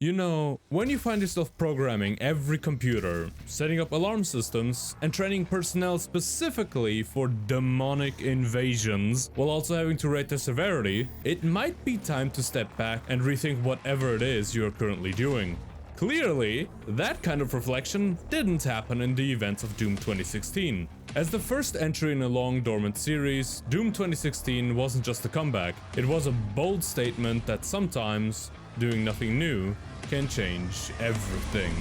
You know, when you find yourself programming every computer, setting up alarm systems, and training personnel specifically for demonic invasions, while also having to rate their severity, it might be time to step back and rethink whatever it is you are currently doing. Clearly, that kind of reflection didn't happen in the events of Doom 2016. As the first entry in a long dormant series, Doom 2016 wasn't just a comeback, it was a bold statement that sometimes doing nothing new can change everything.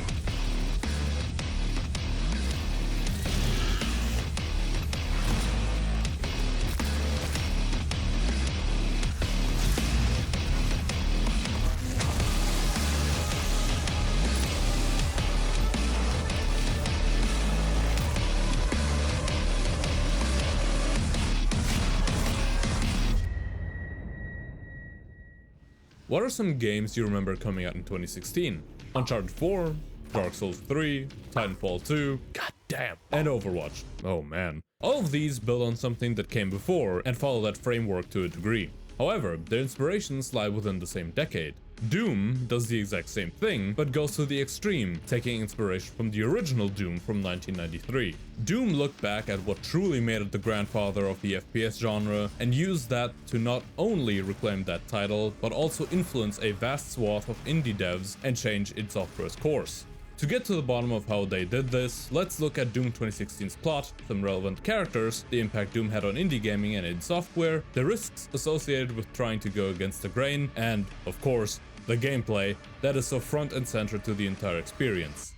What are some games you remember coming out in 2016? Uncharted 4, Dark Souls 3, Titanfall 2, goddamn, and Overwatch. Oh man. All of these build on something that came before and follow that framework to a degree. However, their inspirations lie within the same decade. Doom does the exact same thing, but goes to the extreme, taking inspiration from the original Doom from 1993. Doom looked back at what truly made it the grandfather of the FPS genre, and used that to not only reclaim that title, but also influence a vast swath of indie devs and change id Software's course. To get to the bottom of how they did this, let's look at Doom 2016's plot, some relevant characters, the impact Doom had on indie gaming and id Software, the risks associated with trying to go against the grain, and, of course, the gameplay that is so front and center to the entire experience.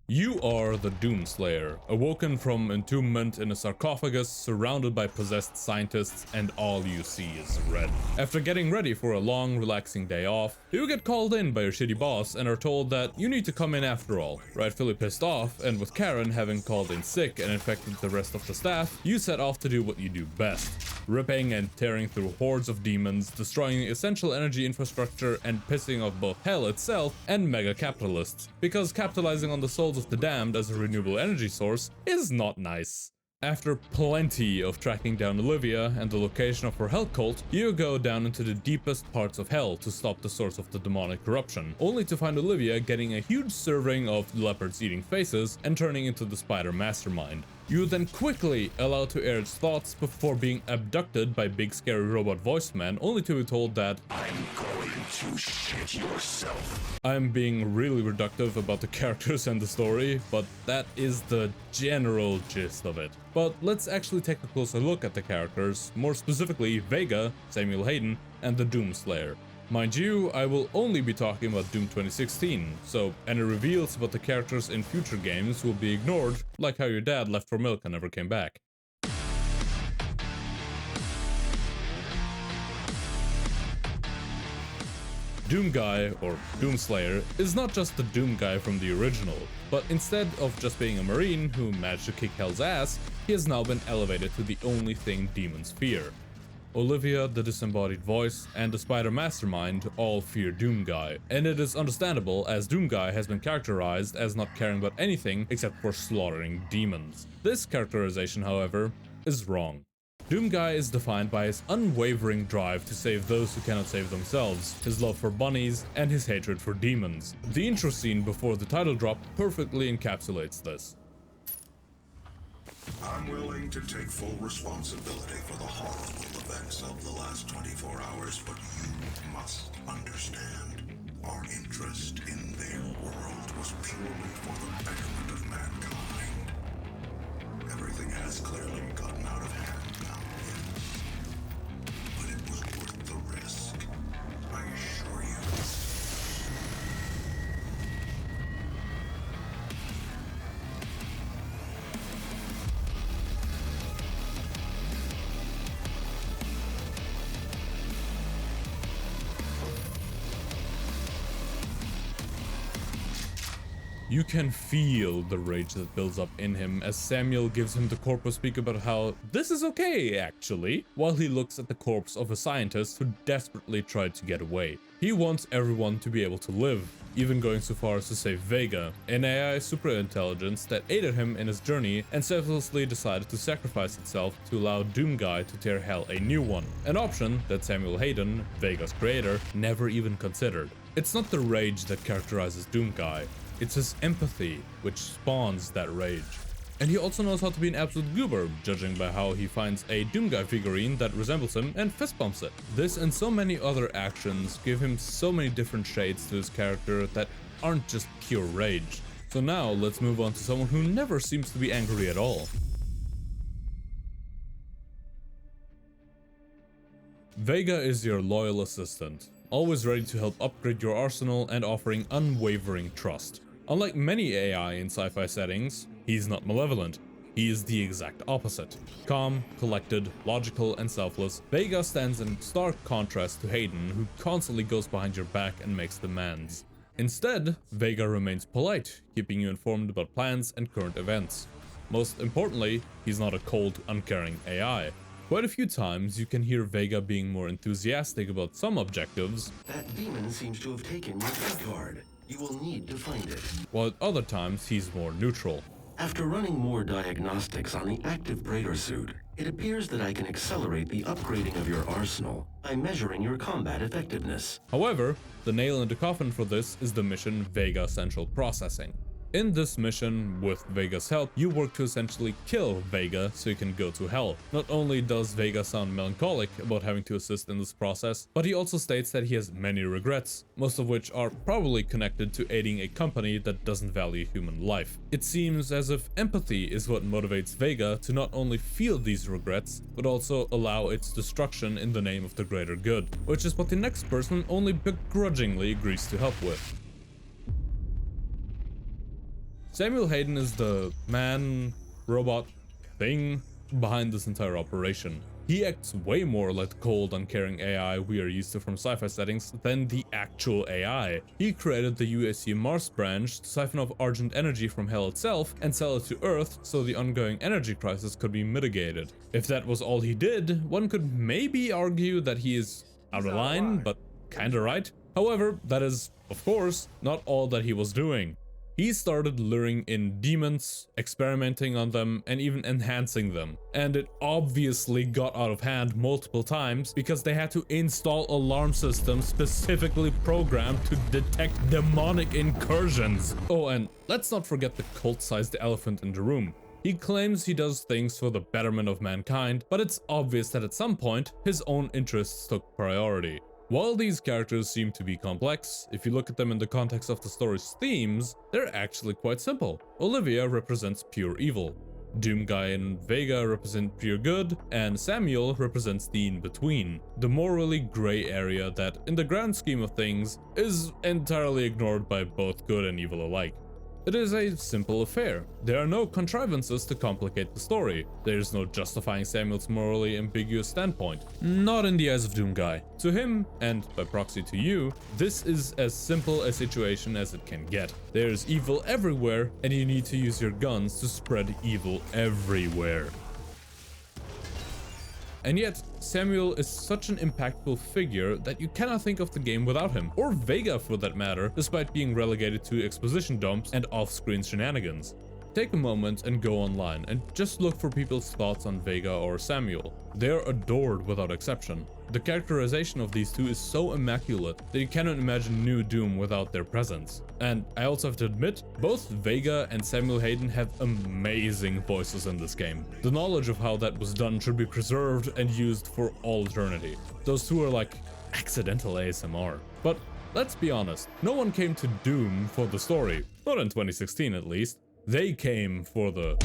You are the Doomslayer, awoken from entombment in a sarcophagus, surrounded by possessed scientists, and all you see is red. After getting ready for a long, relaxing day off, you get called in by your shitty boss and are told that you need to come in after all. Rightfully pissed off, and with Karen having called in sick and infected the rest of the staff, you set off to do what you do best. Ripping and tearing through hordes of demons, destroying essential energy infrastructure, and pissing off both hell itself and mega capitalists, because capitalizing on the souls of the damned as a renewable energy source is not nice. After plenty of tracking down Olivia and the location of her hell cult, you go down into the deepest parts of hell to stop the source of the demonic corruption, only to find Olivia getting a huge serving of leopards eating faces and turning into the spider mastermind. You then quickly allow to air its thoughts before being abducted by big scary robot voiced man, only to be told that I'm going to shit yourself. I'm being really reductive about the characters and the story, but that is the general gist of it. But let's actually take a closer look at the characters, more specifically Vega, Samuel Hayden, and the Doomslayer. Mind you, I will only be talking about Doom 2016, so any reveals about the characters in future games will be ignored, like how your dad left for milk and never came back. Doom Guy, or Doomslayer, is not just the Doom Guy from the original, but instead of just being a marine who managed to kick hell's ass, he has now been elevated to the only thing demons fear. Olivia, the disembodied voice, and the spider mastermind all fear Doom Guy, and it is understandable as Doom Guy has been characterized as not caring about anything except for slaughtering demons. This characterization, however, is wrong. Doom Guy is defined by his unwavering drive to save those who cannot save themselves, his love for bunnies, and his hatred for demons. The intro scene before the title drop perfectly encapsulates this. I'm willing to take full responsibility for the horrible events of the last 24 hours, but you must understand. Our interest in their world was purely for the betterment of mankind. Everything has clearly gotten out of hand now, yes. But it was worth the risk, I assure you. You can feel the rage that builds up in him as Samuel gives him the corpus speak about how this is okay, actually, while he looks at the corpse of a scientist who desperately tried to get away. He wants everyone to be able to live, even going so far as to save Vega, an AI superintelligence that aided him in his journey and selflessly decided to sacrifice itself to allow Doomguy to tear Hell a new one, an option that Samuel Hayden, Vega's creator, never even considered. It's not the rage that characterizes Doomguy, it's his empathy which spawns that rage. And he also knows how to be an absolute goober, judging by how he finds a Doomguy figurine that resembles him and fist bumps it. This and so many other actions give him so many different shades to his character that aren't just pure rage. So now let's move on to someone who never seems to be angry at all. Vega is your loyal assistant, always ready to help upgrade your arsenal and offering unwavering trust. Unlike many AI in sci-fi settings, he's not malevolent. He is the exact opposite. Calm, collected, logical, and selfless, Vega stands in stark contrast to Hayden, who constantly goes behind your back and makes demands. Instead, Vega remains polite, keeping you informed about plans and current events. Most importantly, he's not a cold, uncaring AI. Quite a few times you can hear Vega being more enthusiastic about some objectives. That demon seems to have taken your key card. You will need to find it. While at other times he's more neutral. After running more diagnostics on the active Praetor suit, it appears that I can accelerate the upgrading of your arsenal by measuring your combat effectiveness. However, the nail in the coffin for this is the mission Vega Central Processing. In this mission, with Vega's help, you work to essentially kill Vega so you can go to hell. Not only does Vega sound melancholic about having to assist in this process, but he also states that he has many regrets, most of which are probably connected to aiding a company that doesn't value human life. It seems as if empathy is what motivates Vega to not only feel these regrets, but also allow its destruction in the name of the greater good, which is what the next person only begrudgingly agrees to help with. Samuel Hayden is the man, robot, thing behind this entire operation. He acts way more like the cold, uncaring AI we are used to from sci-fi settings than the actual AI. He created the UAC Mars branch to siphon off Argent energy from Hell itself and sell it to Earth so the ongoing energy crisis could be mitigated. If that was all he did, one could maybe argue that he is out of line, but kinda right. However, that is, of course, not all that he was doing. He started luring in demons, experimenting on them, and even enhancing them. And it obviously got out of hand multiple times because they had to install alarm systems specifically programmed to detect demonic incursions. Oh, and let's not forget the cult-sized elephant in the room. He claims he does things for the betterment of mankind, but it's obvious that at some point, his own interests took priority. While these characters seem to be complex, if you look at them in the context of the story's themes, they're actually quite simple. Olivia represents pure evil, Doomguy and Vega represent pure good, and Samuel represents the in-between, the morally grey area that, in the grand scheme of things, is entirely ignored by both good and evil alike. It is a simple affair. There are no contrivances to complicate the story. There is no justifying Samuel's morally ambiguous standpoint. Not in the eyes of Doomguy. To him, and by proxy to you, this is as simple a situation as it can get. There is evil everywhere, and you need to use your guns to spread evil everywhere. And yet, Samuel is such an impactful figure that you cannot think of the game without him, or Vega for that matter, despite being relegated to exposition dumps and off-screen shenanigans. Take a moment and go online and just look for people's thoughts on Vega or Samuel. They are adored without exception. The characterization of these two is so immaculate that you cannot imagine New Doom without their presence. And I also have to admit, both Vega and Samuel Hayden have amazing voices in this game. The knowledge of how that was done should be preserved and used for all eternity. Those two are like accidental ASMR. But let's be honest, no one came to Doom for the story. Not in 2016 at least. They came for the...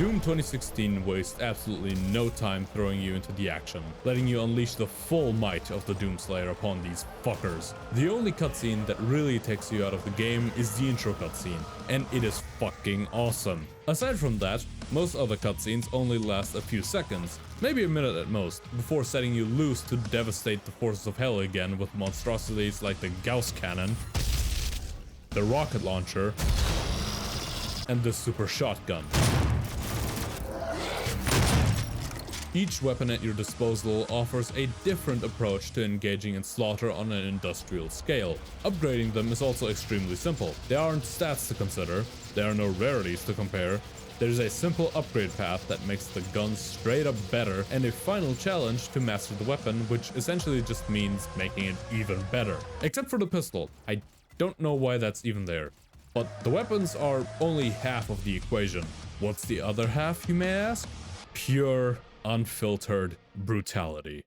Doom 2016 wastes absolutely no time throwing you into the action, letting you unleash the full might of the Doomslayer upon these fuckers. The only cutscene that really takes you out of the game is the intro cutscene, and it is fucking awesome. Aside from that, most other cutscenes only last a few seconds, maybe a minute at most, before setting you loose to devastate the forces of hell again with monstrosities like the Gauss Cannon, the rocket launcher, and the super shotgun. Each weapon at your disposal offers a different approach to engaging in slaughter on an industrial scale. Upgrading them is also extremely simple. There aren't stats to consider, there are no rarities to compare. There's a simple upgrade path that makes the gun straight up better, and a final challenge to master the weapon, which essentially just means making it even better. Except for the pistol. I don't know why that's even there. But the weapons are only half of the equation. What's the other half, you may ask? Pure, unfiltered brutality.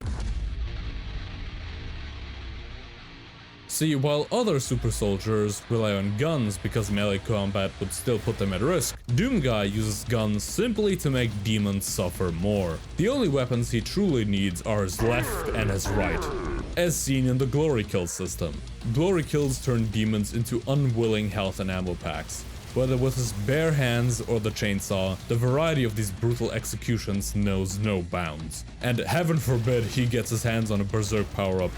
See, while other super soldiers rely on guns because melee combat would still put them at risk, Doom Guy uses guns simply to make demons suffer more. The only weapons he truly needs are his left and his right, as seen in the Glory Kills system. Glory Kills turn demons into unwilling health and ammo packs. Whether with his bare hands or the chainsaw, the variety of these brutal executions knows no bounds. And heaven forbid he gets his hands on a berserk power-up.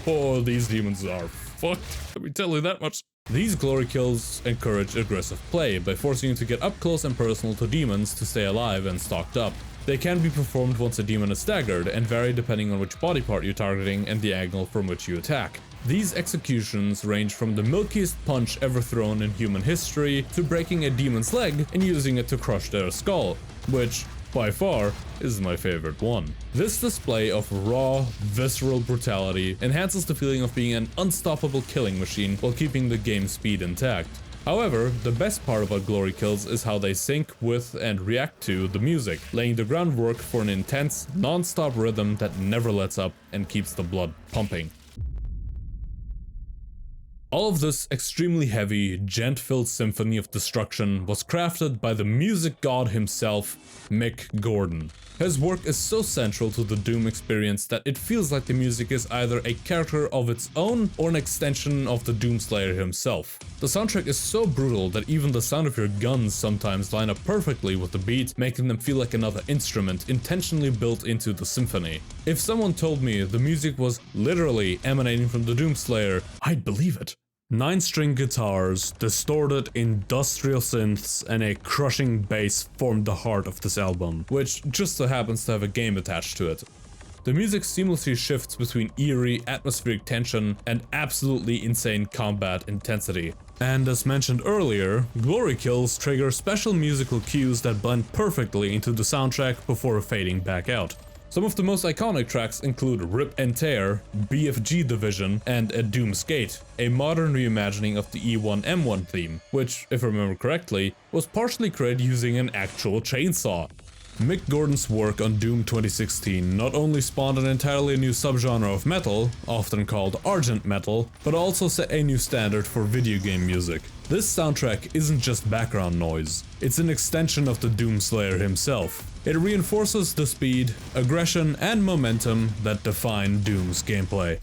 Oh, these demons are fucked, let me tell you that much. These glory kills encourage aggressive play by forcing you to get up close and personal to demons to stay alive and stocked up. They can be performed once a demon is staggered and vary depending on which body part you're targeting and the angle from which you attack. These executions range from the milkiest punch ever thrown in human history to breaking a demon's leg and using it to crush their skull, which, by far, is my favorite one. This display of raw, visceral brutality enhances the feeling of being an unstoppable killing machine while keeping the game's speed intact. However, the best part about Glory Kills is how they sync with and react to the music, laying the groundwork for an intense, non-stop rhythm that never lets up and keeps the blood pumping. All of this extremely heavy, gent-filled symphony of destruction was crafted by the music god himself, Mick Gordon. His work is so central to the Doom experience that it feels like the music is either a character of its own or an extension of the Doomslayer himself. The soundtrack is so brutal that even the sound of your guns sometimes line up perfectly with the beat, making them feel like another instrument intentionally built into the symphony. If someone told me the music was literally emanating from the Doomslayer, I'd believe it. 9-string guitars, distorted industrial synths, and a crushing bass formed the heart of this album, which just so happens to have a game attached to it. The music seamlessly shifts between eerie, atmospheric tension and absolutely insane combat intensity. And as mentioned earlier, Glory Kills trigger special musical cues that blend perfectly into the soundtrack before fading back out. Some of the most iconic tracks include Rip and Tear, BFG Division, and A Doom's Gate, a modern reimagining of the E1M1 theme, which, if I remember correctly, was partially created using an actual chainsaw. Mick Gordon's work on Doom 2016 not only spawned an entirely new subgenre of metal, often called Argent Metal, but also set a new standard for video game music. This soundtrack isn't just background noise, it's an extension of the Doomslayer himself. It reinforces the speed, aggression, and momentum that define Doom's gameplay.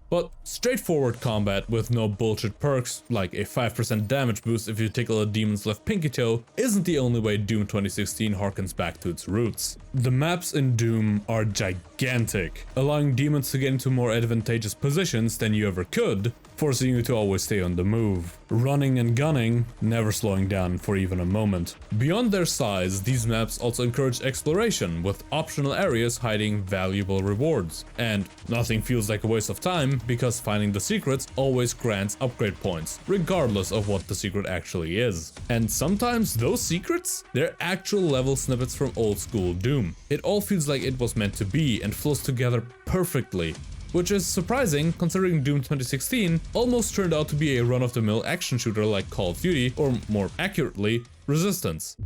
But straightforward combat with no bullshit perks, like a 5% damage boost if you tickle a demon's left pinky toe, isn't the only way Doom 2016 harkens back to its roots. The maps in Doom are gigantic, allowing demons to get into more advantageous positions than you ever could, forcing you to always stay on the move. Running and gunning, never slowing down for even a moment. Beyond their size, these maps also encourage exploration, with optional areas hiding valuable rewards. And nothing feels like a waste of time, because finding the secrets always grants upgrade points, regardless of what the secret actually is. And sometimes those secrets? They're actual level snippets from old school Doom. It all feels like it was meant to be and flows together perfectly. Which is surprising considering Doom 2016 almost turned out to be a run-of-the-mill action shooter like Call of Duty, or more accurately, Resistance.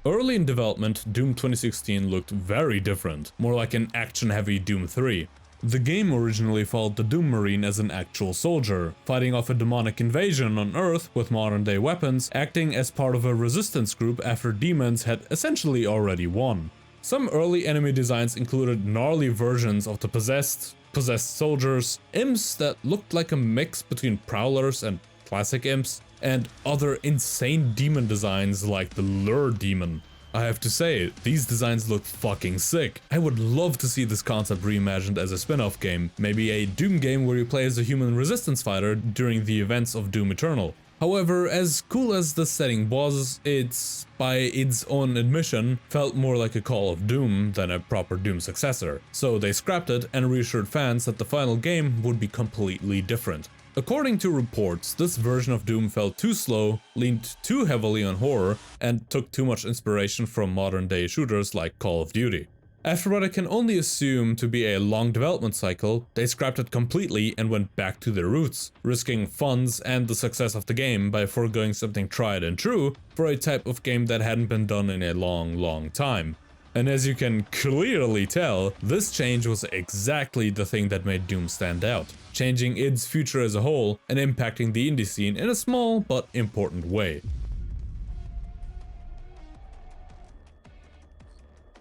Early in development, Doom 2016 looked very different, more like an action-heavy Doom 3. The game originally followed the Doom Marine as an actual soldier, fighting off a demonic invasion on Earth with modern-day weapons, acting as part of a resistance group after demons had essentially already won. Some early enemy designs included gnarly versions of the possessed soldiers, imps that looked like a mix between prowlers and classic imps, and other insane demon designs like the Lure Demon. I have to say, these designs look fucking sick. I would love to see this concept reimagined as a spin-off game, maybe a Doom game where you play as a human resistance fighter during the events of Doom Eternal. However, as cool as the setting was, it's, by its own admission, felt more like a Call of Doom than a proper Doom successor, so they scrapped it and reassured fans that the final game would be completely different. According to reports, this version of Doom felt too slow, leaned too heavily on horror, and took too much inspiration from modern-day shooters like Call of Duty. After what I can only assume to be a long development cycle, they scrapped it completely and went back to their roots, risking funds and the success of the game by foregoing something tried and true for a type of game that hadn't been done in a long time. And as you can clearly tell, this change was exactly the thing that made Doom stand out, changing id's future as a whole and impacting the indie scene in a small but important way.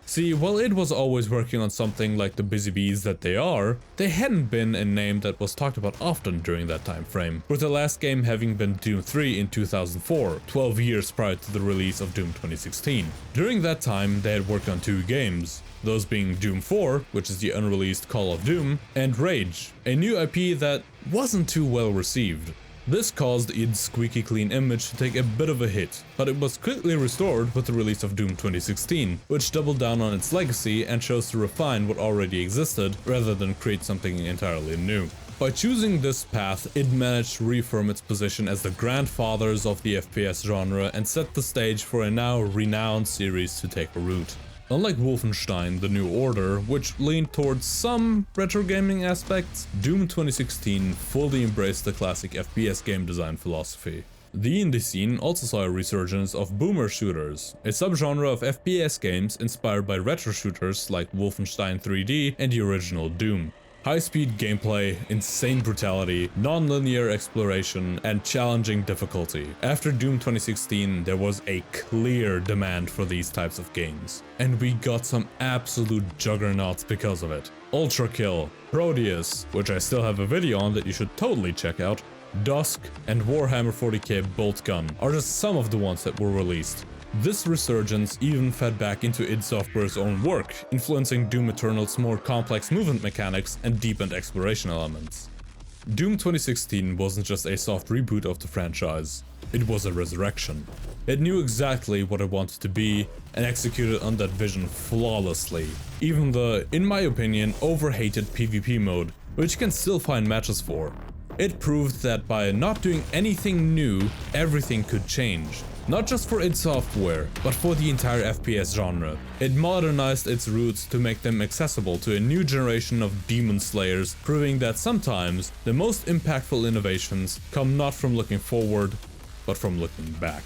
See, while id was always working on something like the busy bees that they are, they hadn't been a name that was talked about often during that time frame, with the last game having been Doom 3 in 2004, 12 years prior to the release of Doom 2016. During that time, they had worked on 2 games, those being Doom 4, which is the unreleased Call of Doom, and Rage, a new IP that wasn't too well received. This caused id's squeaky clean image to take a bit of a hit, but it was quickly restored with the release of Doom 2016, which doubled down on its legacy and chose to refine what already existed rather than create something entirely new. By choosing this path, id managed to reaffirm its position as the grandfathers of the FPS genre and set the stage for a now renowned series to take root. Unlike Wolfenstein: The New Order, which leaned towards some retro gaming aspects, Doom 2016 fully embraced the classic FPS game design philosophy. The indie scene also saw a resurgence of boomer shooters, a subgenre of FPS games inspired by retro shooters like Wolfenstein 3D and the original Doom. High-speed gameplay, insane brutality, non-linear exploration, and challenging difficulty. After Doom 2016, there was a clear demand for these types of games. And we got some absolute juggernauts because of it. Ultra Kill, Proteus, which I still have a video on that you should totally check out, Dusk, and Warhammer 40k Bolt Gun are just some of the ones that were released. This resurgence even fed back into id Software's own work, influencing Doom Eternal's more complex movement mechanics and deepened exploration elements. Doom 2016 wasn't just a soft reboot of the franchise, it was a resurrection. It knew exactly what it wanted to be and executed on that vision flawlessly. Even the, in my opinion, overhated PvP mode, which you can still find matches for. It proved that by not doing anything new, everything could change. Not just for id Software, but for the entire FPS genre. It modernized its roots to make them accessible to a new generation of demon slayers, proving that sometimes the most impactful innovations come not from looking forward, but from looking back.